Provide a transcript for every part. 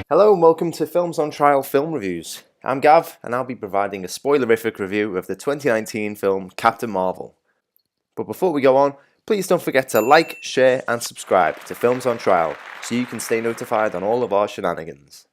Hello and welcome to Films on Trial Film Reviews. I'm Gav and I'll be providing a spoilerific review of the 2019 film Captain Marvel. But before we go on, please don't forget to like, share and subscribe to Films on Trial so you can stay notified on all of our shenanigans.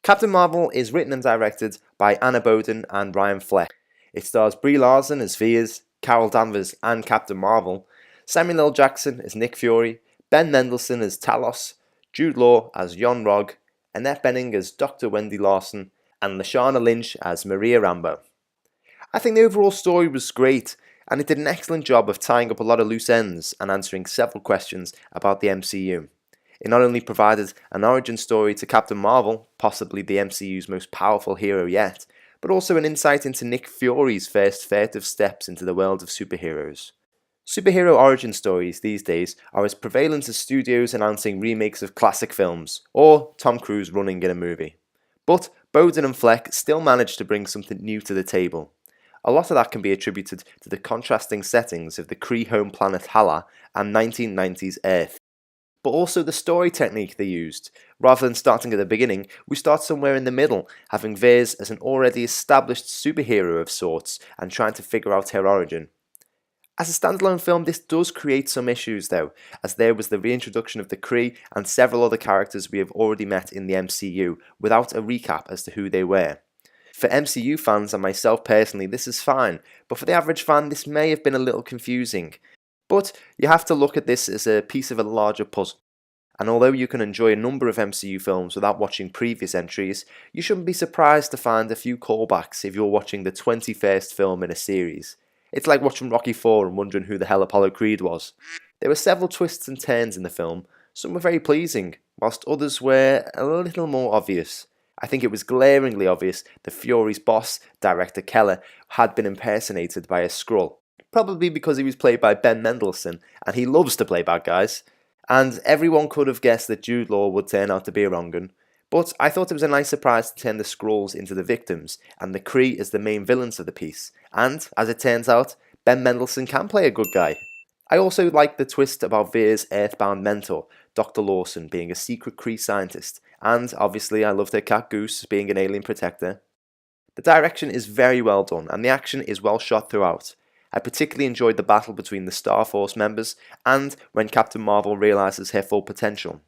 Captain Marvel is written and directed by Anna Boden and Ryan Fleck. It stars Brie Larson as Veers, Carol Danvers and Captain Marvel, Samuel L. Jackson as Nick Fury, Ben Mendelsohn as Talos, Jude Law as Jon Rogg, Annette Bening as Dr. Wendy Larson, and Lashana Lynch as Maria Rambeau. I think the overall story was great, and it did an excellent job of tying up a lot of loose ends and answering several questions about the MCU. It not only provided an origin story to Captain Marvel, possibly the MCU's most powerful hero yet, but also an insight into Nick Fury's first furtive steps into the world of superheroes. Superhero origin stories these days are as prevalent as studios announcing remakes of classic films, or Tom Cruise running in a movie. But Boden and Fleck still managed to bring something new to the table. A lot of that can be attributed to the contrasting settings of the Kree home planet Hala and 1990s Earth. But also the story technique they used. Rather than starting at the beginning, we start somewhere in the middle, having Veers as an already established superhero of sorts and trying to figure out her origin. As a standalone film, this does create some issues though, as there was the reintroduction of the Kree and several other characters we have already met in the MCU, without a recap as to who they were. For MCU fans and myself personally, this is fine, but for the average fan this may have been a little confusing. But you have to look at this as a piece of a larger puzzle. And although you can enjoy a number of MCU films without watching previous entries, you shouldn't be surprised to find a few callbacks if you're watching the 21st film in a series. It's like watching Rocky IV and wondering who the hell Apollo Creed was. There were several twists and turns in the film. Some were very pleasing, whilst others were a little more obvious. I think it was glaringly obvious that Fury's boss, director Keller, had been impersonated by a Skrull. Probably because he was played by Ben Mendelsohn, and he loves to play bad guys. And everyone could have guessed that Jude Law would turn out to be a wrong'un. But I thought it was a nice surprise to turn the Skrulls into the victims, and the Kree as the main villains of the piece. And, as it turns out, Ben Mendelsohn can play a good guy. I also like the twist about Veer's earthbound mentor, Dr. Lawson, being a secret Kree scientist, and obviously I loved her cat Goose being an alien protector. The direction is very well done, and the action is well shot throughout. I particularly enjoyed the battle between the Star Force members, and when Captain Marvel realises her full potential.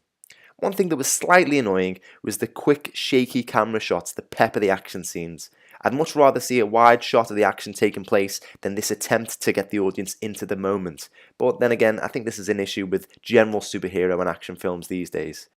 One thing that was slightly annoying was the quick, shaky camera shots that pepper the action scenes. I'd much rather see a wide shot of the action taking place than this attempt to get the audience into the moment. But then again, I think this is an issue with general superhero and action films these days.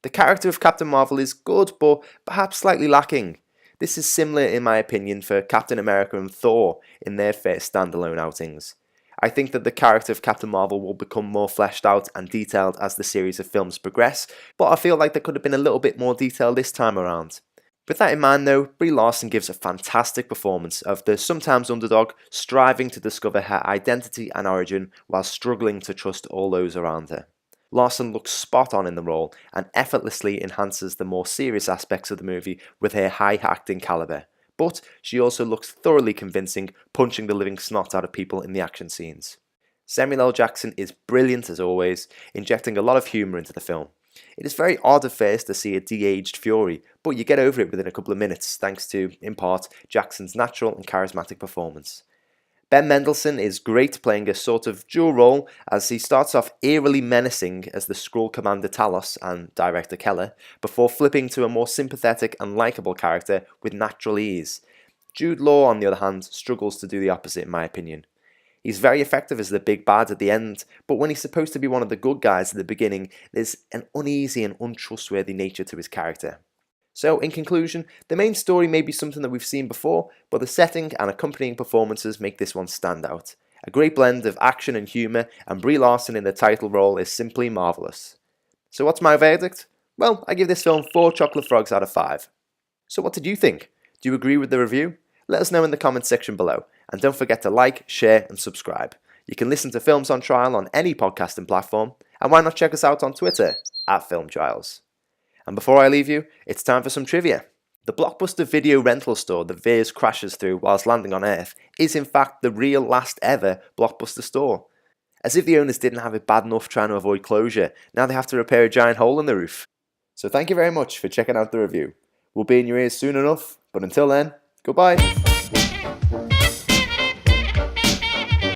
The character of Captain Marvel is good, but perhaps slightly lacking. This is similar in my opinion for Captain America and Thor in their first standalone outings. I think that the character of Captain Marvel will become more fleshed out and detailed as the series of films progress, but I feel like there could have been a little bit more detail this time around. With that in mind though, Brie Larson gives a fantastic performance of the sometimes underdog striving to discover her identity and origin while struggling to trust all those around her. Larson looks spot on in the role and effortlessly enhances the more serious aspects of the movie with her high acting calibre. But she also looks thoroughly convincing, punching the living snot out of people in the action scenes. Samuel L. Jackson is brilliant as always, injecting a lot of humour into the film. It is very odd at first to see a de-aged Fury, but you get over it within a couple of minutes thanks to, in part, Jackson's natural and charismatic performance. Ben Mendelsohn is great playing a sort of dual role as he starts off eerily menacing as the Skrull commander Talos and director Keller, before flipping to a more sympathetic and likeable character with natural ease. Jude Law, on the other hand, struggles to do the opposite in my opinion. He's very effective as the big bad at the end, but when he's supposed to be one of the good guys at the beginning, there's an uneasy and untrustworthy nature to his character. So, in conclusion, the main story may be something that we've seen before, but the setting and accompanying performances make this one stand out. A great blend of action and humour, and Brie Larson in the title role is simply marvellous. So what's my verdict? Well, I give this film 4 chocolate frogs out of 5. So what did you think? Do you agree with the review? Let us know in the comments section below, and don't forget to like, share and subscribe. You can listen to Films on Trial on any podcasting platform, and why not check us out on Twitter, @FilmTrials. And before I leave you, it's time for some trivia. The Blockbuster video rental store that Veers crashes through whilst landing on Earth is in fact the real last ever Blockbuster store. As if the owners didn't have it bad enough trying to avoid closure, now they have to repair a giant hole in the roof. So thank you very much for checking out the review. We'll be in your ears soon enough, but until then, goodbye.